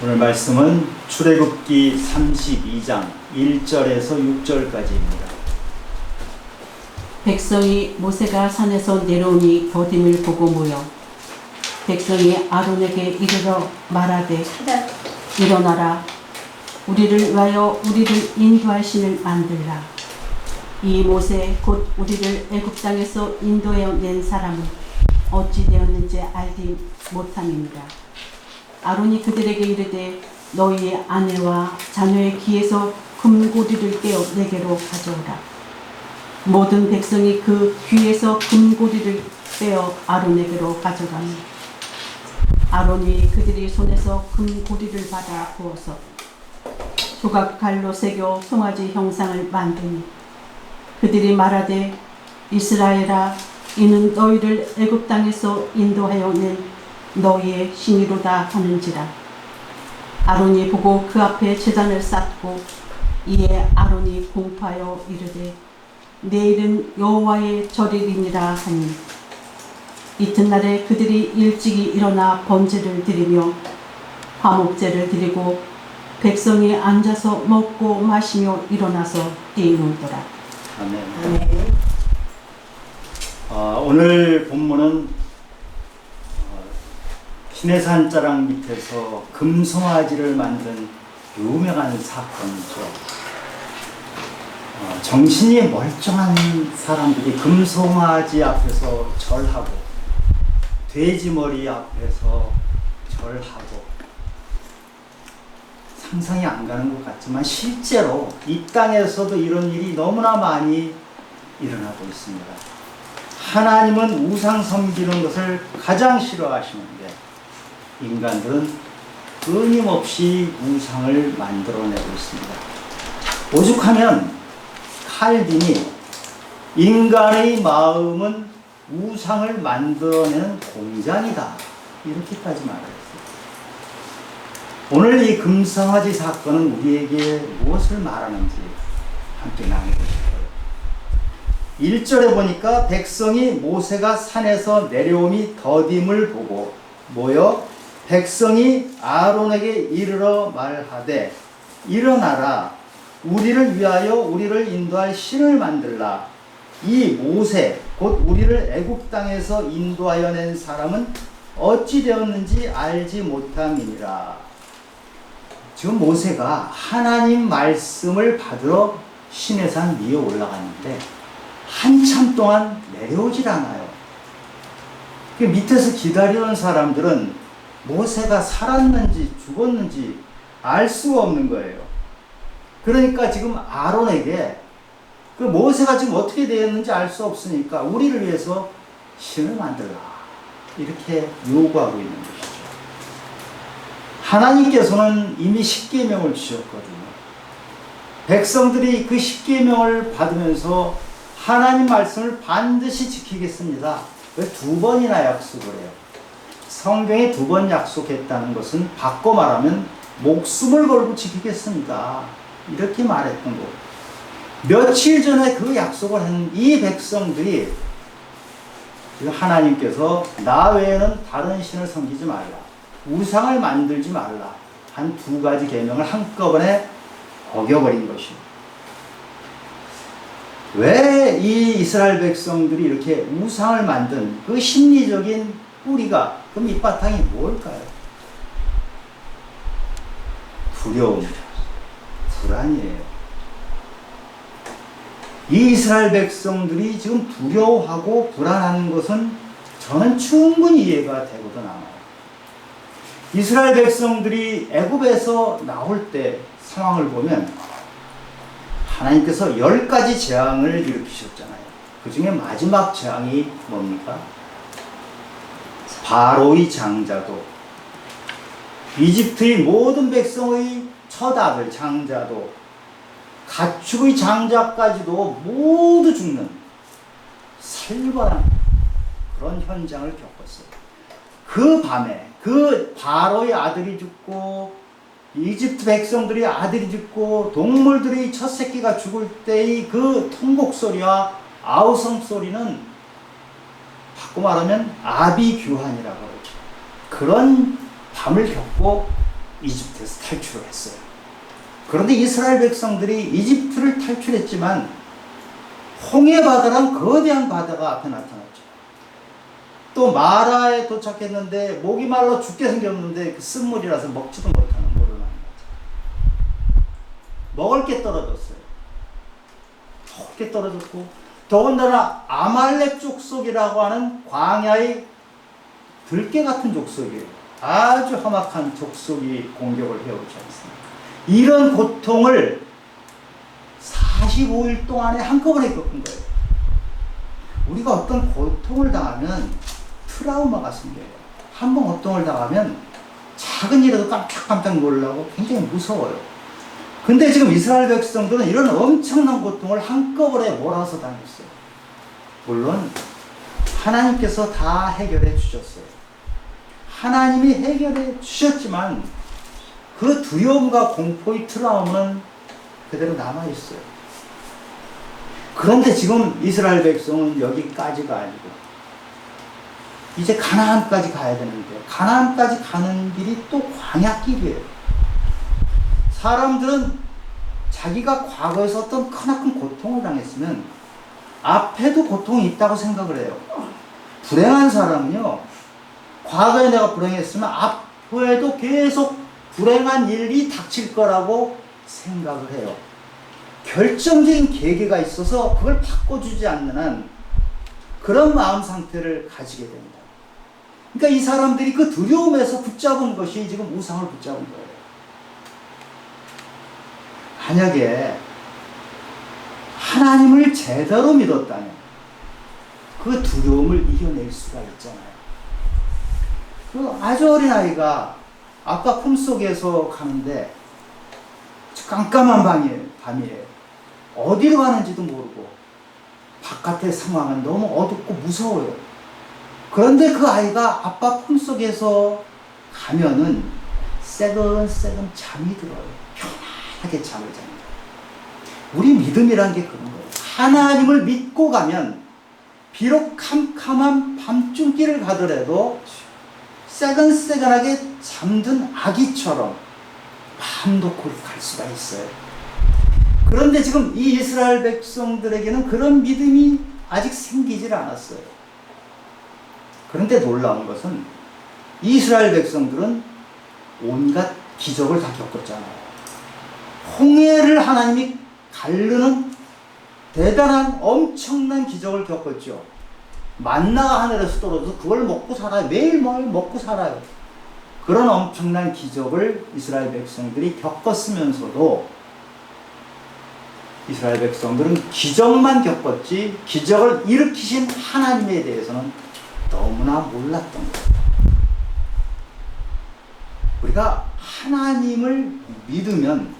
오늘 말씀은 출애굽기 32장 1절에서 6절까지입니다. 백성이 모세가 산에서 내려오니 더딤을 보고 모여 백성이 아론에게 이르러 말하되 일어나라 우리를 위하여 우리를 인도할 신을 만들라. 이 모세 곧 우리를 애굽 땅에서 인도해 낸 사람은 어찌 되었는지 알지 못함입니다. 아론이 그들에게 이르되 너희의 아내와 자녀의 귀에서 금고리를 떼어 내게로 가져오라. 모든 백성이 그 귀에서 금고리를 떼어 아론에게로 가져가니 아론이 그들이 손에서 금고리를 받아 부어서 조각칼로 새겨 송아지 형상을 만드니 그들이 말하되 이스라엘아 이는 너희를 애굽 땅에서 인도하여 낸 너희의 신이로다 하는지라. 아론이 보고 그 앞에 제단을 쌓고 이에 아론이 공포하여 이르되 내일은 여호와의 절일이니라 하니 이튿날에 그들이 일찍이 일어나 번제를 드리며 화목제를 드리고 백성이 앉아서 먹고 마시며 일어나서 뛰놀더라. 아멘. 오늘 본문은 시내산 자락 밑에서 금송아지를 만든 유명한 사건이죠. 정신이 멀쩡한 사람들이 금송아지 앞에서 절하고 돼지머리 앞에서 절하고 상상이 안 가는 것 같지만 실제로 이 땅에서도 이런 일이 너무나 많이 일어나고 있습니다. 하나님은 우상 섬기는 것을 가장 싫어하시는데 인간들은 끊임없이 우상을 만들어내고 있습니다. 오죽하면 칼빈이 인간의 마음은 우상을 만들어내는 공장이다 이렇게까지 말했어요. 오늘 이 금송아지 사건은 우리에게 무엇을 말하는지 함께 나누고 싶어요. 1절에 보니까 백성이 모세가 산에서 내려오니 더딤을 보고 모여 백성이 아론에게 이르러 말하되 일어나라 우리를 위하여 우리를 인도할 신을 만들라. 이 모세 곧 우리를 애굽 땅에서 인도하여 낸 사람은 어찌 되었는지 알지 못함이니라. 지금 모세가 하나님 말씀을 받으러 시내산 위에 올라갔는데 한참 동안 내려오질 않아요. 그 밑에서 기다리는 사람들은 모세가 살았는지 죽었는지 알 수가 없는 거예요. 그러니까 지금 아론에게 그 모세가 지금 어떻게 되었는지 알 수 없으니까 우리를 위해서 신을 만들라 이렇게 요구하고 있는 것이죠. 하나님께서는 이미 십계명을 주셨거든요. 백성들이 그 십계명을 받으면서 하나님 말씀을 반드시 지키겠습니다. 왜 두 번이나 약속을 해요? 성경에 두 번 약속했다는 것은 바꿔 말하면 목숨을 걸고 지키겠습니다 이렇게 말했던 거. 며칠 전에 그 약속을 한 이 백성들이 하나님께서 나 외에는 다른 신을 섬기지 말라, 우상을 만들지 말라 한 두 가지 계명을 한꺼번에 어겨버린 것이죠. 왜 이 이스라엘 백성들이 이렇게 우상을 만든 그 심리적인 뿌리가, 그 밑바탕이 뭘까요? 두려움, 불안이에요. 이 이스라엘 백성들이 지금 두려워하고 불안한 것은 저는 충분히 이해가 되고도 남아요. 이스라엘 백성들이 애굽에서 나올 때 상황을 보면 하나님께서 10가지 재앙을 일으키셨잖아요. 그 중에 마지막 재앙이 뭡니까? 바로의 장자도, 이집트의 모든 백성의 첫 아들 장자도, 가축의 장자까지도 모두 죽는 살벌한 그런 현장을 겪었어요. 그 밤에 그 바로의 아들이 죽고 이집트 백성들의 아들이 죽고 동물들의 첫 새끼가 죽을 때의 그 통곡 소리와 아우성 소리는 바꿔 말하면 아비규환이라고 그러죠. 그런 밤을 겪고 이집트에서 탈출을 했어요. 그런데 이스라엘 백성들이 이집트를 탈출했지만 홍해 바다란 거대한 바다가 앞에 나타났죠. 또 마라에 도착했는데 목이 말라 죽게 생겼는데 그 쓴물이라서 먹지도 못하는 물을 만난 거죠. 먹을 게 떨어졌어요. 먹을 게 떨어졌고 더군다나 아말렉 족속이라고 하는 광야의 들개 같은 족속이에요. 아주 험악한 족속이 공격을 해오지 않습니까? 이런 고통을 45일 동안에 한꺼번에 겪은 거예요. 우리가 어떤 고통을 당하면 트라우마가 생겨요. 한번 고통을 당하면 작은 일에도 깜짝깜짝 놀라고 굉장히 무서워요. 근데 지금 이스라엘 백성들은 이런 엄청난 고통을 한꺼번에 몰아서 당했어요. 물론 하나님께서 다 해결해 주셨어요. 하나님이 해결해 주셨지만 그 두려움과 공포의 트라우마는 그대로 남아있어요. 그런데 지금 이스라엘 백성은 여기까지가 아니고 이제 가나안까지 가야 되는데 가나안까지 가는 길이 또 광야길이에요. 사람들은 자기가 과거에서 어떤 크나큰 고통을 당했으면 앞에도 고통이 있다고 생각을 해요. 불행한 사람은요, 과거에 내가 불행했으면 앞으로도 계속 불행한 일이 닥칠 거라고 생각을 해요. 결정적인 계기가 있어서 그걸 바꿔주지 않는 한 그런 마음 상태를 가지게 됩니다. 그러니까 이 사람들이 그 두려움에서 붙잡은 것이 지금 우상을 붙잡은 거예요. 만약에 하나님을 제대로 믿었다면 그 두려움을 이겨낼 수가 있잖아요. 그 아주 어린 아이가 아빠 품속에서 가는데 깜깜한 밤이에요. 어디로 가는지도 모르고 바깥의 상황은 너무 어둡고 무서워요. 그런데 그 아이가 아빠 품속에서 가면은 새근새근 잠이 들어요. 편안하게 잠을 잡니다. 우리 믿음이란 게 그런 거예요. 하나님을 믿고 가면 비록 캄캄한 밤중길을 가더라도 새근새근하게 잠든 아기처럼 마음 놓고 갈 수가 있어요. 그런데 지금 이 이스라엘 백성들에게는 그런 믿음이 아직 생기질 않았어요. 그런데 놀라운 것은 이스라엘 백성들은 온갖 기적을 다 겪었잖아요. 홍해를 하나님이 가르는 대단한 엄청난 기적을 겪었죠. 만나가 하늘에서 떨어져서 그걸 먹고 살아요. 매일매일 먹고 살아요. 그런 엄청난 기적을 이스라엘 백성들이 겪었으면서도 이스라엘 백성들은 기적만 겪었지 기적을 일으키신 하나님에 대해서는 너무나 몰랐던 거예요. 우리가 하나님을 믿으면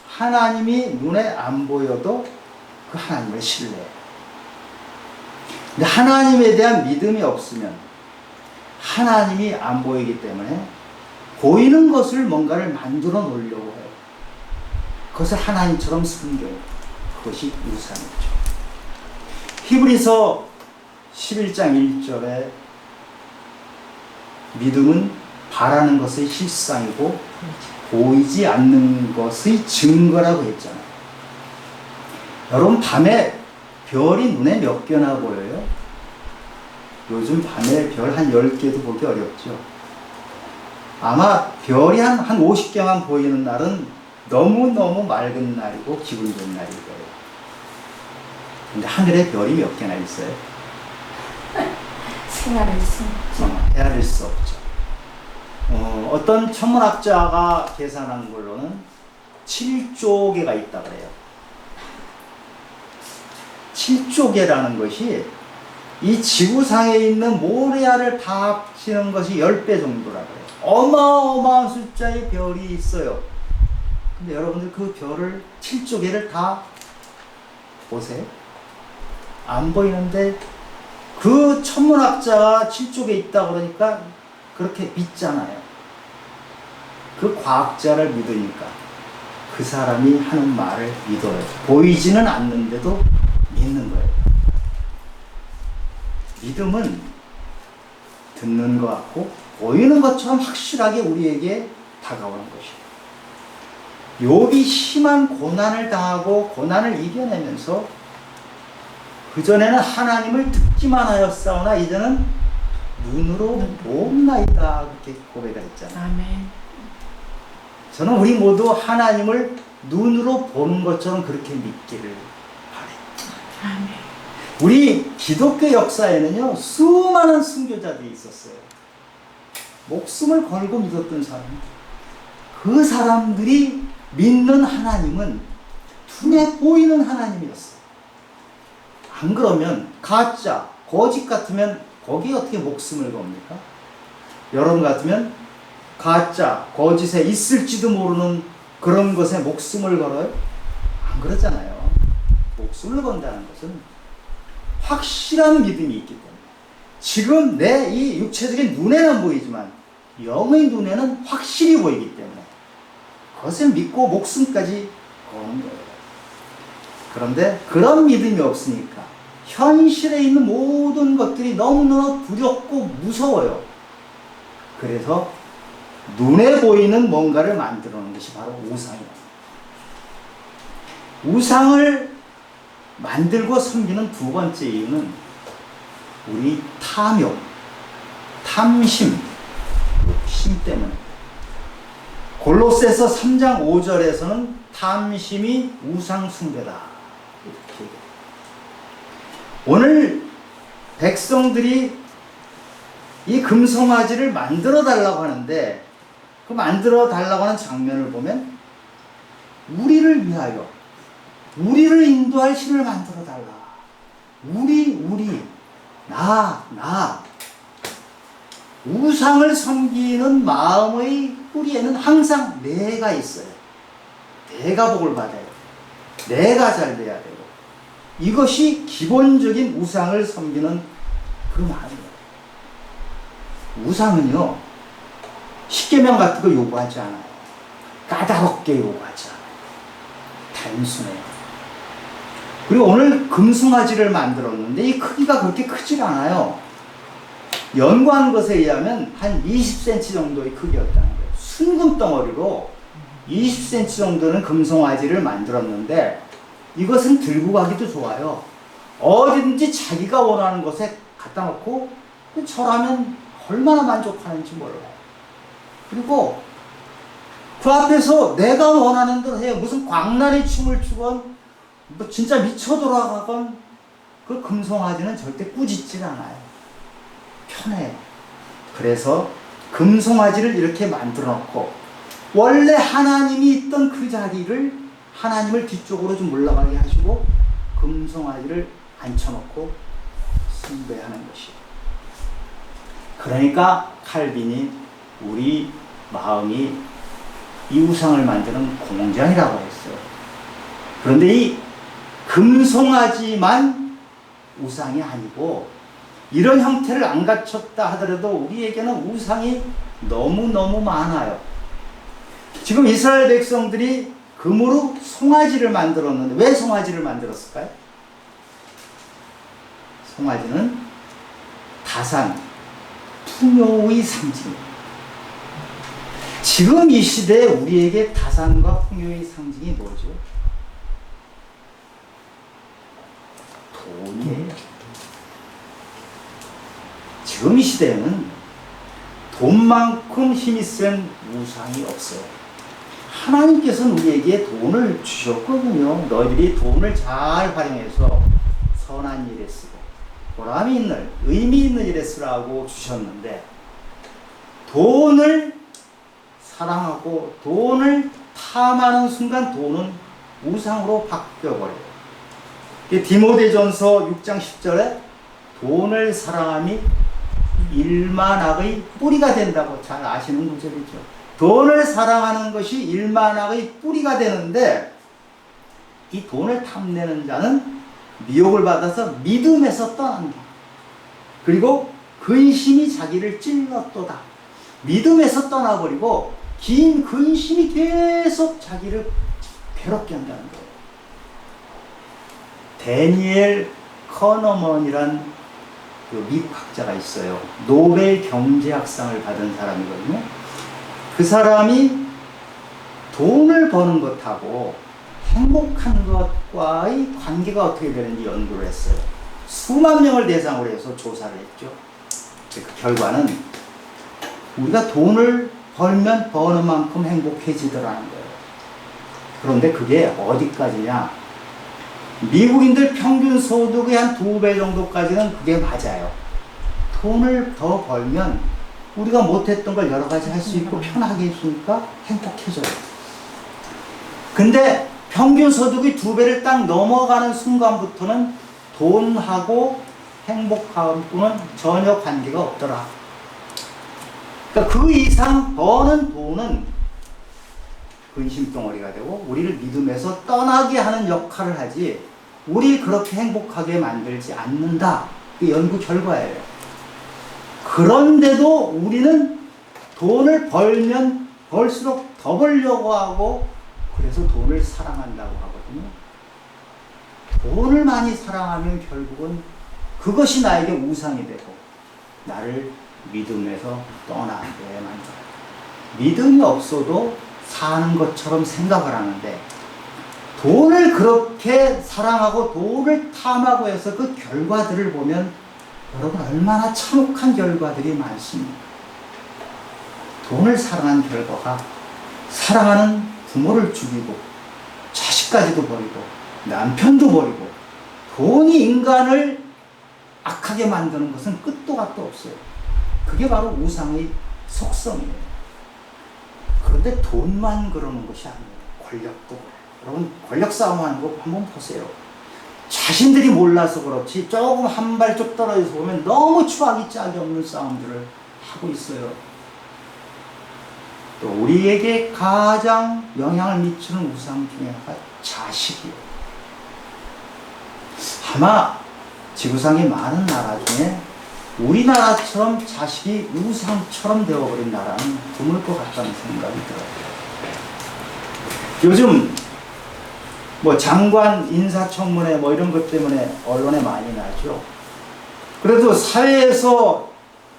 하나님이 눈에 안 보여도 그 하나님을 신뢰해요. 근데 하나님에 대한 믿음이 없으면 하나님이 안 보이기 때문에 보이는 것을 뭔가를 만들어 놓으려고 해요. 그것을 하나님처럼 섬겨요. 그것이 우상이죠. 히브리서 11장 1절에 믿음은 바라는 것의 실상이고 보이지 않는 것의 증거라고 했잖아요. 여러분 밤에 별이 눈에 몇 개나 보여요? 요즘 밤에 별 한 10개도 보기 어렵죠. 아마 별이 한 50개만 보이는 날은 너무너무 맑은 날이고 기분 좋은 날일 거예요. 근데 하늘에 별이 몇 개나 있어요? 생활을 헤아릴 수 없죠. 어떤 천문학자가 계산한 걸로는 7조 개가 있다 그래요. 7조 개라는 것이 이 지구상에 있는 모래알을 다 합치는 것이 10배 정도라 그래요. 어마어마한 숫자의 별이 있어요. 근데 여러분들 그 별을 7조 개를 다 보세요. 안 보이는데 그 천문학자가 7조 개 있다 그러니까 그렇게 믿잖아요. 그 과학자를 믿으니까 그 사람이 하는 말을 믿어요. 보이지는 않는데도 믿는 거예요. 믿음은 듣는 것 같고 보이는 것처럼 확실하게 우리에게 다가오는 것이에요. 욥이 심한 고난을 당하고 고난을 이겨내면서 그전에는 하나님을 듣기만 하였사오나 이제는 눈으로 보옵나이다 그렇게 고백을 했잖아요. 아멘. 저는 우리 모두 하나님을 눈으로 보는 것처럼 그렇게 믿기를 바래요. 아멘. 우리 기독교 역사에는요 수많은 순교자들이 있었어요. 목숨을 걸고 믿었던 사람들. 그 사람들이 믿는 하나님은 눈에 보이는 하나님이었어요. 안 그러면 가짜, 거짓 같으면 거기에 어떻게 목숨을 겁니까? 여러분 같으면 가짜, 거짓에 있을지도 모르는 그런 것에 목숨을 걸어요? 안 그러잖아요. 목숨을 건다는 것은 확실한 믿음이 있기 때문에 지금 내 이 육체적인 눈에는 보이지만 영의 눈에는 확실히 보이기 때문에 그것을 믿고 목숨까지 거는 거예요. 그런데 그런 믿음이 없으니까 현실에 있는 모든 것들이 너무너무 두렵고 무서워요. 그래서 눈에 보이는 뭔가를 만들어 놓은 것이 바로 우상이에요. 우상을 만들고 섬기는 두 번째 이유는 우리 탐욕, 탐심, 욕심 때문에. 골로새서 3장 5절에서는 탐심이 우상 숭배다 이렇게 얘기해요. 오늘 백성들이 이 금송아지를 만들어 달라고 하는데 그 만들어 달라고 하는 장면을 보면 우리를 위하여 우리를 인도할 신을 만들어 달라. 우리, 나. 우상을 섬기는 마음의 뿌리에는 항상 내가 있어요. 내가 복을 받아요. 내가 잘 돼야 되고. 이것이 기본적인 우상을 섬기는 그 마음이에요. 우상은요, 십계명 같은 거 요구하지 않아요. 까다롭게 요구하지 않아요. 단순해요. 그리고 오늘 금송아지를 만들었는데 이 크기가 그렇게 크질 않아요. 연구한 것에 의하면 한 20cm 정도의 크기였다는 거예요. 순금 덩어리로 20cm 정도는 금송아지를 만들었는데 이것은 들고 가기도 좋아요. 어디든지 자기가 원하는 곳에 갖다 놓고 절하면 얼마나 만족하는지 몰라요. 그리고 그 앞에서 내가 원하는 대로 해요. 무슨 광란의 춤을 추건 뭐 진짜 미쳐 돌아가건 그 금송아지는 절대 꾸짖질 않아요. 편해요. 그래서 금송아지를 이렇게 만들어 놓고 원래 하나님이 있던 그 자리를 하나님을 뒤쪽으로 좀 올라가게 하시고 금송아지를 앉혀놓고 숭배하는 것이에요. 그러니까 칼빈이 우리 마음이 이 우상을 만드는 공장이라고 했어요. 그런데 이 금송아지만 우상이 아니고 이런 형태를 안 갖췄다 하더라도 우리에게는 우상이 너무너무 많아요. 지금 이스라엘 백성들이 금으로 송아지를 만들었는데 왜 송아지를 만들었을까요? 송아지는 다산, 풍요의 상징이에요. 지금 이 시대에 우리에게 다산과 풍요의 상징이 뭐죠? 돈이에요. 지금 이 시대에는 돈만큼 힘이 센 우상이 없어요. 하나님께서는 우리에게 돈을 주셨거든요. 너희들이 돈을 잘 활용해서 선한 일에 쓰고 보람이 있는, 의미 있는 일에 쓰라고 주셨는데 돈을 사랑하고 돈을 탐하는 순간 돈은 우상으로 바뀌어버려요. 디모데전서 6장 10절에 돈을 사랑함이 일만악의 뿌리가 된다고 잘 아시는 구절이죠. 돈을 사랑하는 것이 일만악의 뿌리가 되는데 이 돈을 탐내는 자는 미혹을 받아서 믿음에서 떠난다. 그리고 근심이 자기를 찔렀도다. 믿음에서 떠나버리고 긴 근심이 계속 자기를 괴롭게 한다는 거예요. 데니엘 커너먼이란 그 미국 학자가 있어요. 노벨 경제학상을 받은 사람이거든요. 그 사람이 돈을 버는 것하고 행복한 것과의 관계가 어떻게 되는지 연구를 했어요. 수만 명을 대상으로 해서 조사를 했죠. 그 결과는 우리가 돈을 벌면 버는 만큼 행복해지더라는 거예요. 그런데 그게 어디까지냐? 미국인들 평균 소득의 한 2배 정도까지는 그게 맞아요. 돈을 더 벌면 우리가 못했던 걸 여러 가지 할 수 있고 편하게 있으니까 행복해져요. 근데 평균 소득이 2배를 딱 넘어가는 순간부터는 돈하고 행복함과는 전혀 관계가 없더라. 그러니까 그 이상 버는 돈은 근심덩어리가 되고 우리를 믿음에서 떠나게 하는 역할을 하지 우리 그렇게 행복하게 만들지 않는다. 그 연구 결과예요. 그런데도 우리는 돈을 벌면 벌수록 더 벌려고 하고 그래서 돈을 사랑한다고 하거든요. 돈을 많이 사랑하면 결국은 그것이 나에게 우상이 되고 나를 믿음에서 떠나게 만들어요. 믿음이 없어도 사는 것처럼 생각을 하는데 돈을 그렇게 사랑하고 돈을 탐하고 해서 그 결과들을 보면 여러분 얼마나 참혹한 결과들이 많습니다. 돈을 사랑한 결과가 사랑하는 부모를 죽이고 자식까지도 버리고 남편도 버리고 돈이 인간을 악하게 만드는 것은 끝도 갓도 없어요. 그게 바로 우상의 속성이에요. 그런데 돈만 그러는 것이 아니에요. 권력도 그래요. 여러분 권력 싸움하는 거 한번 보세요. 자신들이 몰라서 그렇지 조금 한 발짝 떨어져서 보면 너무 추하기 짝이 없는 싸움들을 하고 있어요. 또 우리에게 가장 영향을 미치는 우상 중에 하나가 자식이에요. 아마 지구상의 많은 나라 중에 우리나라처럼 자식이 우상처럼 되어버린 나라는 드물 것 같다는 생각이 들어요. 요즘 뭐 장관 인사청문회 뭐 이런 것 때문에 언론에 많이 나죠. 그래도 사회에서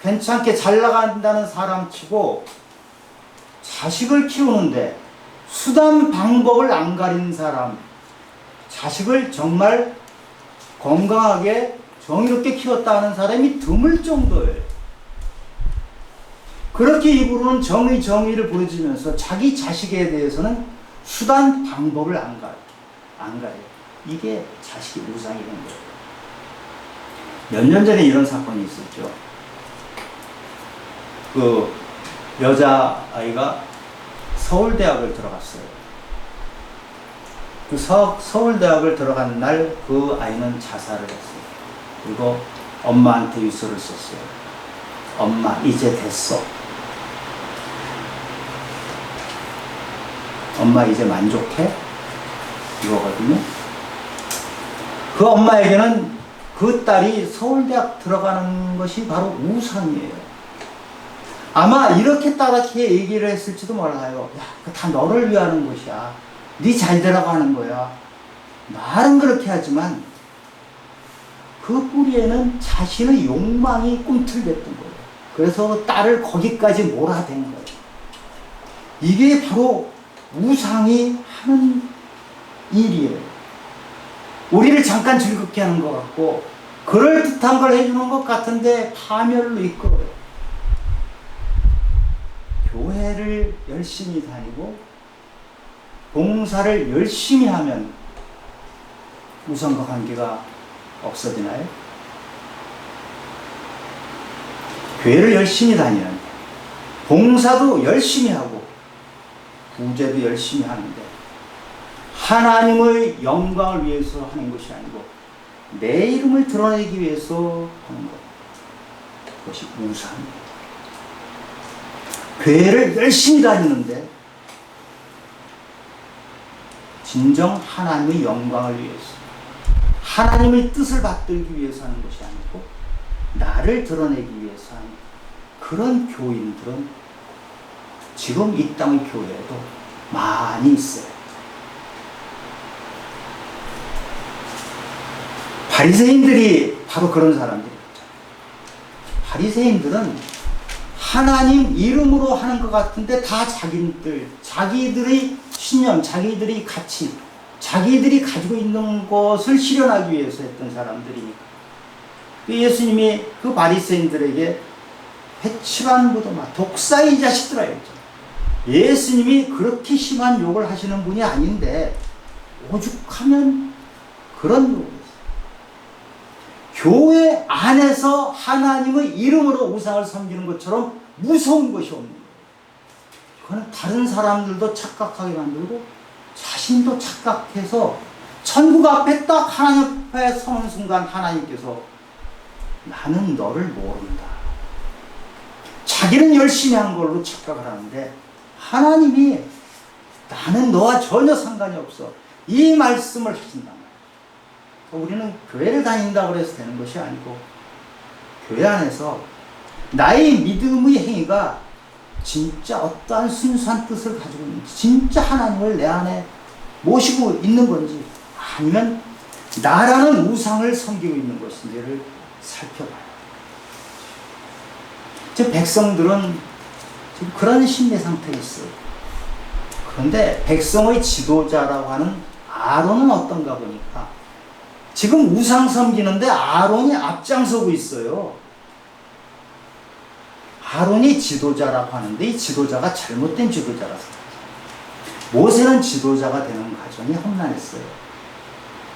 괜찮게 잘 나간다는 사람 치고 자식을 키우는데 수단 방법을 안 가린 사람, 자식을 정말 건강하게 정의롭게 키웠다 하는 사람이 드물 정도예요. 그렇게 입으로는 정의를 부르짖으면서 자기 자식에 대해서는 수단 방법을 안 가요. 이게 자식이 우상이 된 거예요. 몇 년 전에 이런 사건이 있었죠. 그 여자아이가 서울대학을 들어갔어요. 그 서울대학을 들어간 날 그 아이는 자살을 했어요. 그리고 엄마한테 유서를 썼어요. 엄마 이제 됐어. 엄마 이제 만족해? 이거거든요. 그 엄마에게는 그 딸이 서울대학 들어가는 것이 바로 우상이에요. 아마 이렇게 딸에게 얘기를 했을지도 몰라요. 야, 다 너를 위하는 것이야. 네 잘 되라고 거야. 말은 그렇게 하지만 그 뿌리에는 자신의 욕망이 꿈틀댔던 거예요. 그래서 딸을 거기까지 몰아댄 거예요. 이게 바로 우상이 하는 일이에요. 우리를 잠깐 즐겁게 하는 것 같고 그럴듯한 걸 해주는 것 같은데 파멸로 이끌어요. 교회를 열심히 다니고 봉사를 열심히 하면 우상과 관계가 없어지나요? 교회를 열심히 다니는데 봉사도 열심히 하고 구제도 열심히 하는데 하나님의 영광을 위해서 하는 것이 아니고 내 이름을 드러내기 위해서 하는 것, 그것이 우상이에요. 교회를 열심히 다니는데 진정 하나님의 영광을 위해서 하나님의 뜻을 받들기 위해서 하는 것이 아니고 나를 드러내기 위해서 하는 그런 교인들은 지금 이 땅의 교회에도 많이 있어요. 바리새인들이 바로 그런 사람들이었죠. 바리새인들은 하나님 이름으로 하는 것 같은데 다 자기들의 신념, 자기들의 가치, 자기들이 가지고 있는 것을 실현하기 위해서 했던 사람들이니까. 예수님이 그 바리새인들에게 회칠한부도마 독사의 자식들아 했죠. 예수님이 그렇게 심한 욕을 하시는 분이 아닌데 오죽하면 그런 욕을 했어요. 교회 안에서 하나님의 이름으로 우상을 섬기는 것처럼 무서운 것이 없는 거예요. 그거는 다른 사람들도 착각하게 만들고 자신도 착각해서 천국 앞에 딱 하나님 앞에 서는 순간 하나님께서 나는 너를 모른다. 자기는 열심히 한 걸로 착각을 하는데 하나님이 나는 너와 전혀 상관이 없어. 이 말씀을 하신단 말이에요. 우리는 교회를 다닌다고 해서 되는 것이 아니고 교회 안에서 나의 믿음의 행위가 진짜 어떠한 순수한 뜻을 가지고 있는지, 진짜 하나님을 내 안에 모시고 있는 건지, 아니면 나라는 우상을 섬기고 있는 것인지를 살펴봐요. 즉 백성들은 지금 그런 심리 상태에 있어요. 그런데 백성의 지도자라고 하는 아론은 어떤가 보니까 지금 우상 섬기는데 아론이 앞장서고 있어요. 아론이 지도자라고 하는데 이 지도자가 잘못된 지도자라서 모세는 지도자가 되는 과정이 험난했어요.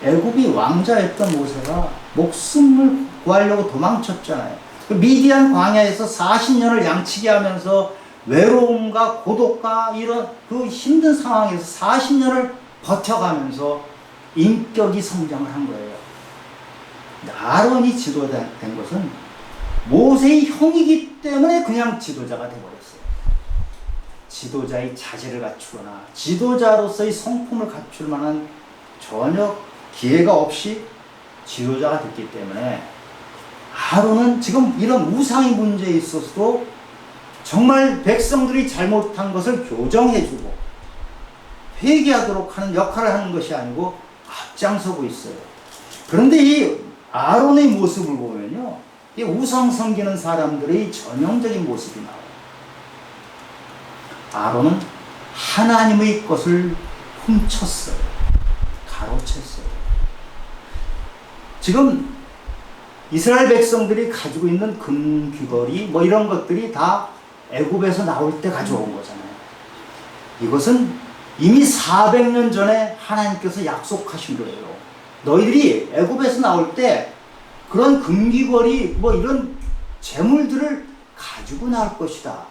애굽이 왕자였던 모세가 목숨을 구하려고 도망쳤잖아요. 미디안 광야에서 40년을 양치기 하면서 외로움과 고독과 이런 그 힘든 상황에서 40년을 버텨가면서 인격이 성장을 한 거예요. 아론이 지도자 된 것은 모세의 형이기 때문에 그냥 지도자가 되어버렸어요. 지도자의 자질을 갖추거나 지도자로서의 성품을 갖출 만한 전혀 기회가 없이 지도자가 됐기 때문에 아론은 지금 이런 우상의 문제에 있어서도 정말 백성들이 잘못한 것을 교정해주고 회개하도록 하는 역할을 하는 것이 아니고 앞장서고 있어요. 그런데 이 아론의 모습을 보면요, 이 우상 섬기는 사람들의 전형적인 모습이 나와요. 아론은 하나님의 것을 훔쳤어요. 가로챘어요. 지금 이스라엘 백성들이 가지고 있는 금귀걸이 뭐 이런 것들이 다 애굽에서 나올 때 가져온 거잖아요. 이것은 이미 400년 전에 하나님께서 약속하신 거예요. 너희들이 애굽에서 나올 때 그런 금귀걸이 뭐 이런 재물들을 가지고 나올 것이다.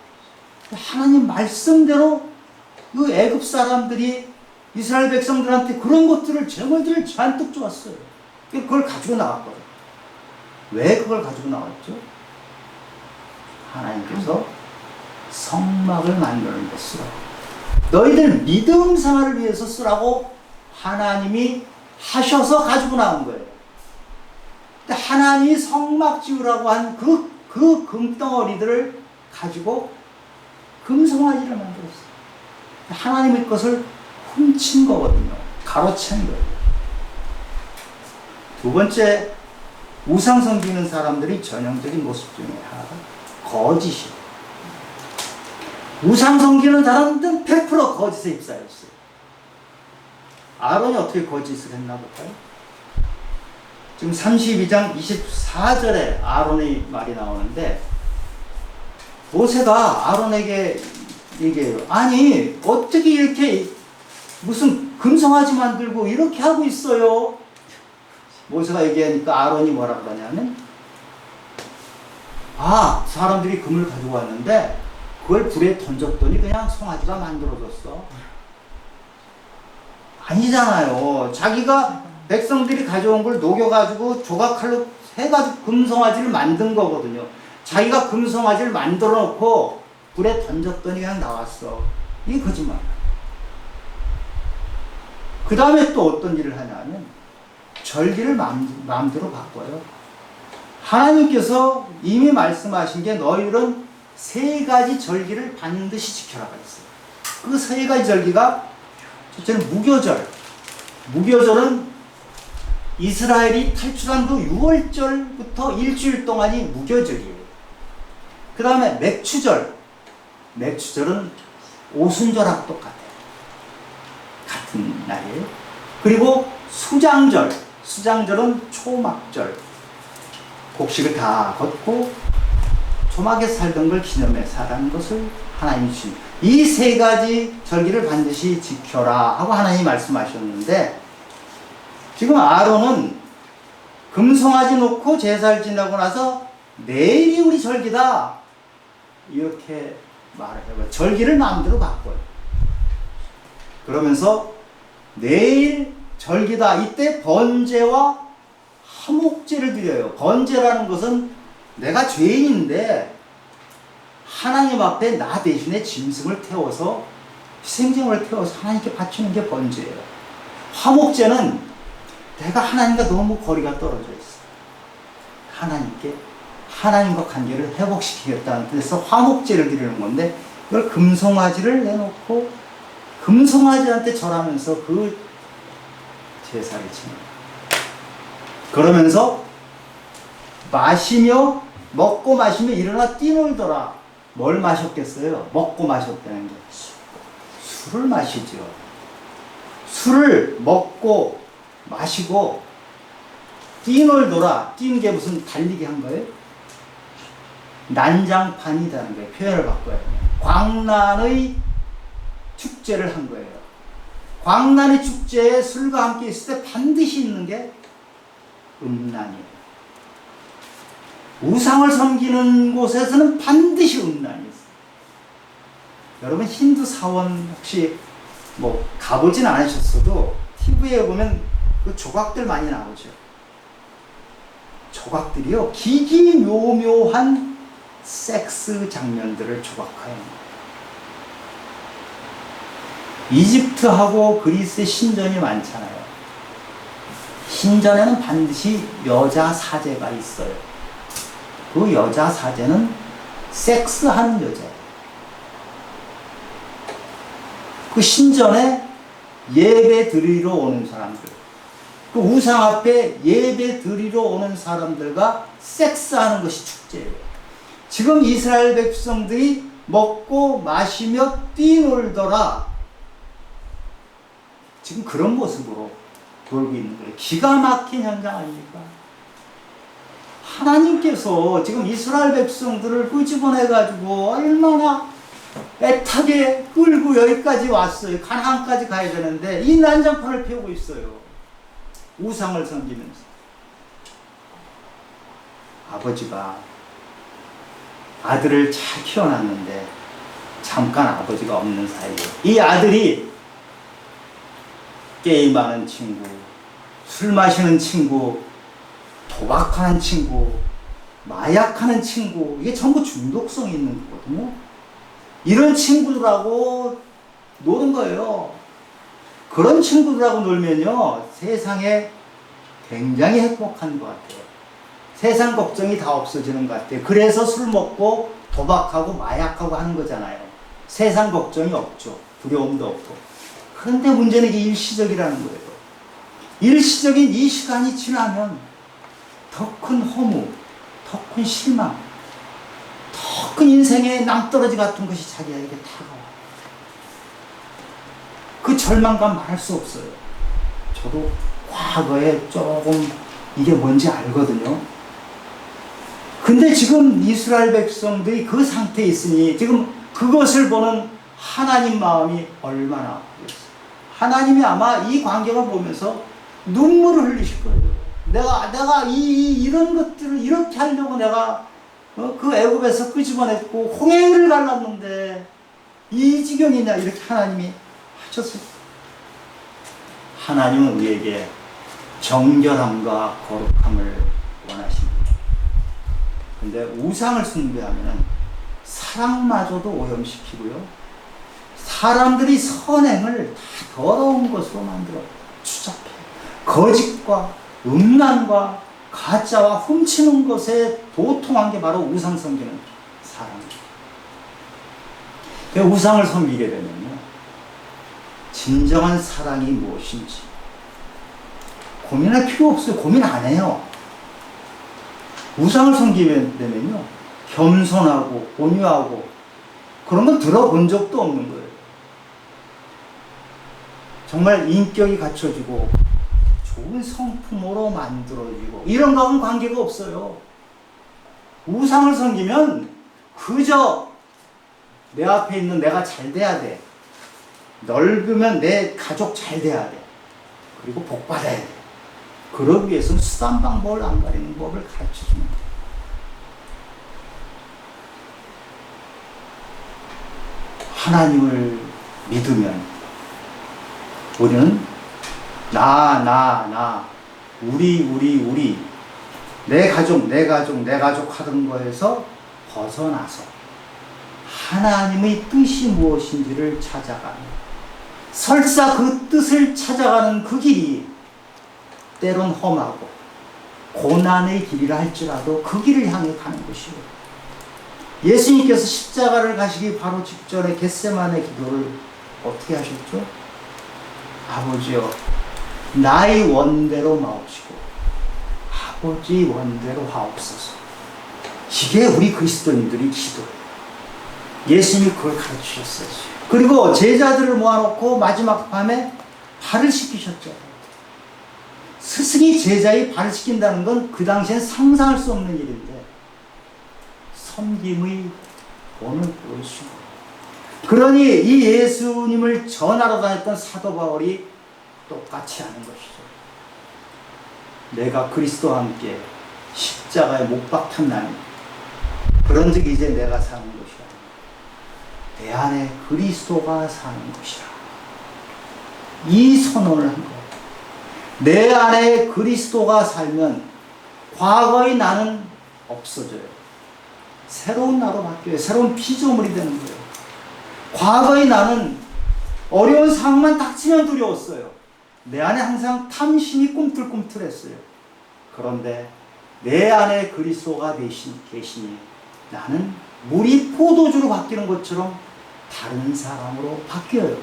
하나님 말씀대로 그 애굽 사람들이 이스라엘 백성들한테 그런 것들을 재물들을 잔뜩 주었어요. 그걸 가지고 나왔거든요. 왜 그걸 가지고 나왔죠? 하나님께서 성막을 만드는 데 쓰라고, 너희들 믿음 생활을 위해서 쓰라고 하나님이 하셔서 가지고 나온 거예요. 근데 하나님이 성막 지으라고 한 그 금덩어리들을 가지고 금송아지를 만들었어요. 하나님의 것을 훔친 거거든요. 가로챈 거예요. 두 번째, 우상 섬기는 사람들이 전형적인 모습 중에 하나가 거짓이에요. 우상 섬기는 사람들은 100% 거짓에 휩싸였어요. 아론이 어떻게 거짓을 했나 볼까요? 지금 32장 24절에 아론의 말이 나오는데, 모세가 아론에게 얘기해요. 아니, 어떻게 이렇게 무슨 금송아지 만들고 이렇게 하고 있어요? 모세가 얘기하니까 아론이 뭐라 그러냐면, 사람들이 금을 가지고 왔는데 그걸 불에 던졌더니 그냥 송아지가 만들어졌어. 아니잖아요. 자기가 백성들이 가져온 걸 녹여가지고 조각칼로 해가지고 금송아지를 만든 거거든요. 자기가 금송아지를 만들어 놓고 불에 던졌더니 그냥 나왔어. 이게 거짓말. 그 다음에 또 어떤 일을 하냐면 절기를 마음대로 바꿔요. 하나님께서 이미 말씀하신 게 너희들은 3가지 절기를 반드시 지켜라가 있어요. 그 3가지 절기가 첫째는 무교절. 무교절은 이스라엘이 탈출한 그 6월절부터 일주일 동안이 무교절이에요. 그 다음에 맥추절. 맥추절은 오순절하고 똑같아요. 같은 날이에요. 그리고 수장절. 수장절은 초막절. 곡식을 다 걷고 초막에 살던 걸 기념해 사라는 것을 하나님이 주신 이 세 가지 절기를 반드시 지켜라 하고 하나님이 말씀하셨는데, 지금 아론은 금송아지 놓고 제사를 지내고 나서 내일이 우리 절기다 이렇게 말을 해요. 절기를 마음대로 바꿔요. 그러면서 내일 절기다. 이때 번제와 화목제를 드려요. 번제라는 것은 내가 죄인인데 하나님 앞에 나 대신에 짐승을 태워서, 희생제물을 태워서 하나님께 바치는 게 번제예요. 화목제는 내가 하나님과 너무 거리가 떨어져 있어. 하나님과 관계를 회복시키겠다는 뜻에서 화목제를 드리는 건데, 이걸 금송아지를 내놓고 금송아지한테 절하면서 그 제사를 지냅니다. 그러면서 먹고 마시며 일어나 뛰놀더라. 뭘 마셨겠어요? 먹고 마셨다는 게 술을 마시죠. 술을 먹고 마시고 뛰놀더라. 뛰는 게 무슨 달리기 한 거예요? 난장판이라는 거예요. 표현을 바꿔야 돼요. 광란의 축제를 한 거예요. 광란의 축제에 술과 함께 있을 때 반드시 있는 게 음란이에요. 우상을 섬기는 곳에서는 반드시 음란이 있어요. 여러분 힌두 사원 혹시 뭐 가보진 않으셨어도 TV에 보면 그 조각들 많이 나오죠. 조각들이요, 기기묘묘한 섹스 장면들을 조각하여 이집트하고 그리스의 신전이 많잖아요. 신전에는 반드시 여자 사제가 있어요. 그 여자 사제는 섹스하는 여자예요. 그 신전에 예배 드리러 오는 사람들, 그 우상 앞에 예배 드리러 오는 사람들과 섹스하는 것이 축제예요. 지금 이스라엘 백성들이 먹고 마시며 뛰놀더라. 지금 그런 모습으로 돌고 있는 거예요. 기가 막힌 현장 아닙니까? 하나님께서 지금 이스라엘 백성들을 끄집어내가지고 얼마나 애타게 끌고 여기까지 왔어요. 가나안까지 가야 되는데 이 난장판을 펴고 있어요. 우상을 섬기면서. 아버지가 아들을 잘 키워놨는데 잠깐 아버지가 없는 사이에 이 아들이 게임하는 친구, 술 마시는 친구, 도박하는 친구, 마약하는 친구, 이게 전부 중독성이 있는 거거든요. 이런 친구들하고 노는 거예요. 그런 친구들하고 놀면요, 세상에 굉장히 행복한 것 같아요. 세상 걱정이 다 없어지는 것 같아요. 그래서 술 먹고 도박하고 마약하고 하는 거잖아요. 세상 걱정이 없죠. 두려움도 없고. 그런데 문제는 이게 일시적이라는 거예요. 일시적인 이 시간이 지나면 더 큰 허무, 더 큰 실망, 더 큰 인생의 낭떠러지 같은 것이 자기에게 다가와요. 그 절망감 말할 수 없어요. 저도 과거에 조금 이게 뭔지 알거든요. 근데 지금 이스라엘 백성들이 그 상태에 있으니 지금 그것을 보는 하나님 마음이 얼마나 아프겠어요. 하나님이 아마 이 광경을 보면서 눈물을 흘리실 거예요. 내가 이런 것들을 이렇게 하려고 내가 그 애굽에서 끄집어냈고 홍해를 갈랐는데 이 지경이냐, 이렇게 하나님이 하셨어요. 하나님은 우리에게 정결함과 거룩함을 원하십니다. 근데 우상을 숭배하면 사랑마저도 오염시키고요, 사람들이 선행을 다 더러운 것으로 만들어 추잡해요. 거짓과 음란과 가짜와 훔치는 것에 도통한 게 바로 우상 섬기는 사람이에요. 우상을 섬기게 되면요, 진정한 사랑이 무엇인지 고민할 필요 없어요. 고민 안 해요. 우상을 섬기게 되면요, 겸손하고 온유하고 그런 건 들어본 적도 없는 거예요. 정말 인격이 갖춰지고 좋은 성품으로 만들어지고 이런 거하고는 관계가 없어요. 우상을 섬기면 그저 내 앞에 있는 내가 잘 돼야 돼. 넓으면 내 가족 잘 돼야 돼. 그리고 복 받아야 돼. 그러기 위해서는 수단 방법을 안 가리는 법을 가르쳐 줍니다. 하나님을 믿으면 우리는 나, 우리 내 가족 하던 거에서 벗어나서 하나님의 뜻이 무엇인지를 찾아가는, 설사 그 뜻을 찾아가는 그 길이 때론 험하고 고난의 길이라 할지라도 그 길을 향해 가는 것이요. 예수님께서 십자가를 가시기 바로 직전에 겟세마네 기도를 어떻게 하셨죠? 아버지여, 나의 원대로 마옵시고 아버지 원대로 하옵소서. 이게 우리 그리스도인들이 기도예요. 예수님이 그걸 가르치셨어요. 그리고 제자들을 모아놓고 마지막 밤에 발을 씻기셨죠. 스승이 제자의 발을 씻긴다는 건 그 당시엔 상상할 수 없는 일인데 섬김의 본을 보여주시고, 그러니 이 예수님을 전하러 다녔던 사도 바울이 똑같이 하는 것이죠. 내가 그리스도와 함께 십자가에 못 박혔나니 그런즉 이제 내가 사는 것이라, 내 안에 그리스도가 사는 것이라. 이 선언을 한 거예요. 내 안에 그리스도가 살면 과거의 나는 없어져요. 새로운 나로 바뀌어요. 새로운 피조물이 되는 거예요. 과거의 나는 어려운 상황만 닥치면 두려웠어요. 내 안에 항상 탐심이 꿈틀꿈틀했어요. 그런데 내 안에 그리스도가 계시니 나는 물이 포도주로 바뀌는 것처럼 다른 사람으로 바뀌어요.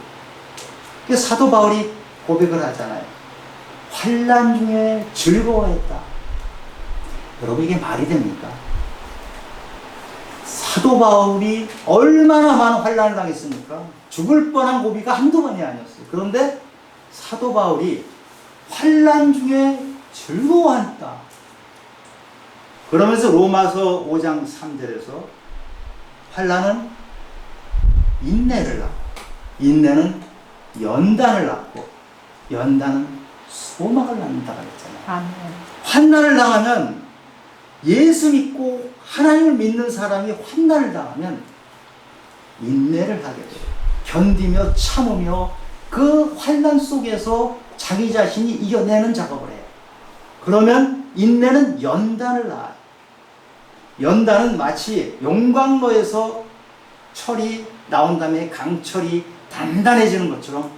그래서 사도 바울이 고백을 하잖아요. 환난 중에 즐거워했다. 여러분, 이게 말이 됩니까? 사도 바울이 얼마나 많은 환난을 당했습니까? 죽을 뻔한 고비가 한두 번이 아니었어요. 그런데 사도 바울이 환난 중에 즐거워한다. 그러면서 로마서 5장 3절에서 환난은 인내를 낳고, 인내는 연단을 낳고, 연단은 소망을 낳는다고 했잖아요. 아멘. 환난을 당하면, 예수 믿고 하나님을 믿는 사람이 환난을 당하면 인내를 하게 돼요. 견디며 참으며 그 환난 속에서 자기 자신이 이겨내는 작업을 해요. 그러면 인내는 연단을 낳아요. 연단은 마치 용광로에서 철이 나온 다음에 강철이 단단해지는 것처럼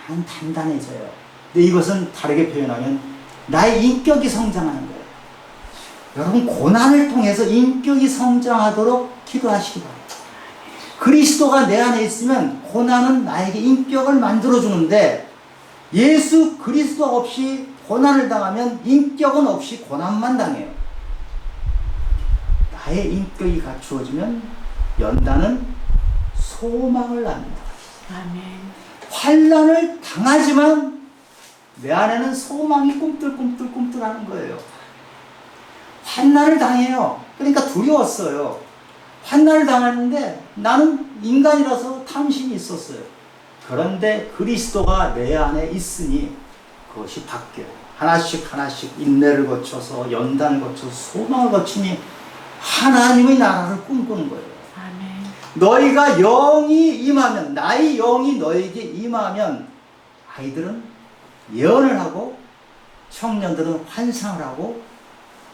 단단해져요. 근데 이것은 다르게 표현하면 나의 인격이 성장하는 거예요. 여러분, 고난을 통해서 인격이 성장하도록 기도하시기 바랍니다. 그리스도가 내 안에 있으면 고난은 나에게 인격을 만들어주는데, 예수 그리스도 없이 고난을 당하면 인격은 없이 고난만 당해요. 나의 인격이 갖추어지면 연단은 소망을 낳는다. 아멘. 환난을 당하지만 내 안에는 소망이 꿈틀꿈틀하는 거예요. 환난을 당해요. 그러니까 두려웠어요. 환난을 당했는데 나는 인간이라서 탐심이 있었어요. 그런데 그리스도가 내 안에 있으니 그것이 바뀌어요. 하나씩 인내를 거쳐서 연단을 거쳐서 소망을 거치니 하나님의 나라를 꿈꾸는 거예요. 아멘. 너희가 영이 임하면, 나의 영이 너에게 임하면 아이들은 예언을 하고, 청년들은 환상을 하고,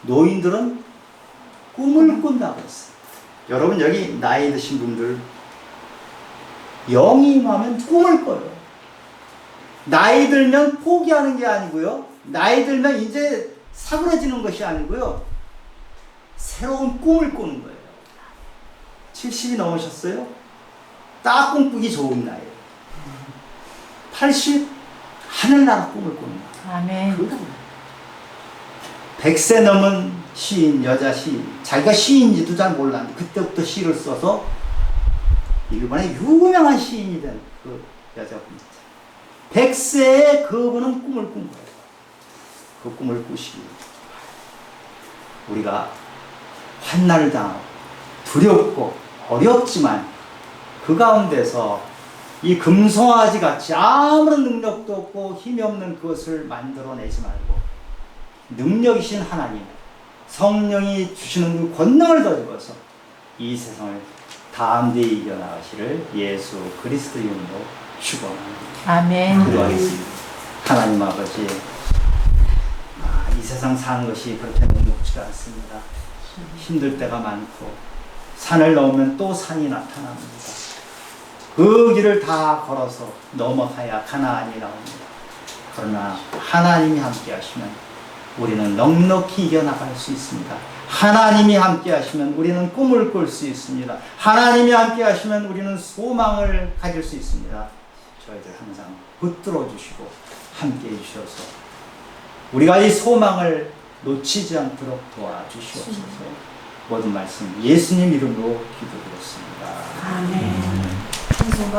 노인들은 꿈을 꾼다고 했어요. 여러분, 여기 나이 드신 분들, 영이 임하면 꿈을 꿔요. 나이 들면 포기하는 게 아니고요, 나이 들면 이제 사그러지는 것이 아니고요, 새로운 꿈을 꾸는 거예요. 70이 넘으셨어요? 딱 꿈꾸기 좋은 나이에요. 80, 하늘나라 꿈을 꾸는 거예요. 아멘. 100세 넘은 시인, 여자 시인, 자기가 시인지도 잘 몰랐는데 그때부터 시를 써서 일본의 유명한 시인이 된 그 여자분이죠. 100세에 그분은 꿈을 꾼 거예요. 그 꿈을 꾸시기 우리가 환난을 당하고 두렵고 어렵지만 그 가운데서 이 금송아지 같이 아무런 능력도 없고 힘이 없는 그것을 만들어내지 말고 능력이신 하나님, 성령이 주시는 그 권능을 더 입어서 이 세상을 담대히 이겨나가시를 예수 그리스도 이름으로 축원합니다. 아멘. 기도하겠습니다. 하나님 아버지, 이 세상 사는 것이 그렇게 녹록지가 않습니다. 힘들 때가 많고 산을 넘으면 또 산이 나타납니다. 그 길을 다 걸어서 넘어가야 가나안이 나옵니다. 그러나 하나님이 함께 하시면 우리는 넉넉히 이겨나갈 수 있습니다. 하나님이 함께 하시면 우리는 꿈을 꿀 수 있습니다. 하나님이 함께 하시면 우리는 소망을 가질 수 있습니다. 저희들 항상 붙들어 주시고 함께 해주셔서 우리가 이 소망을 놓치지 않도록 도와주시옵소서. 모든 말씀 예수님 이름으로 기도드렸습니다. 아멘. 찬송가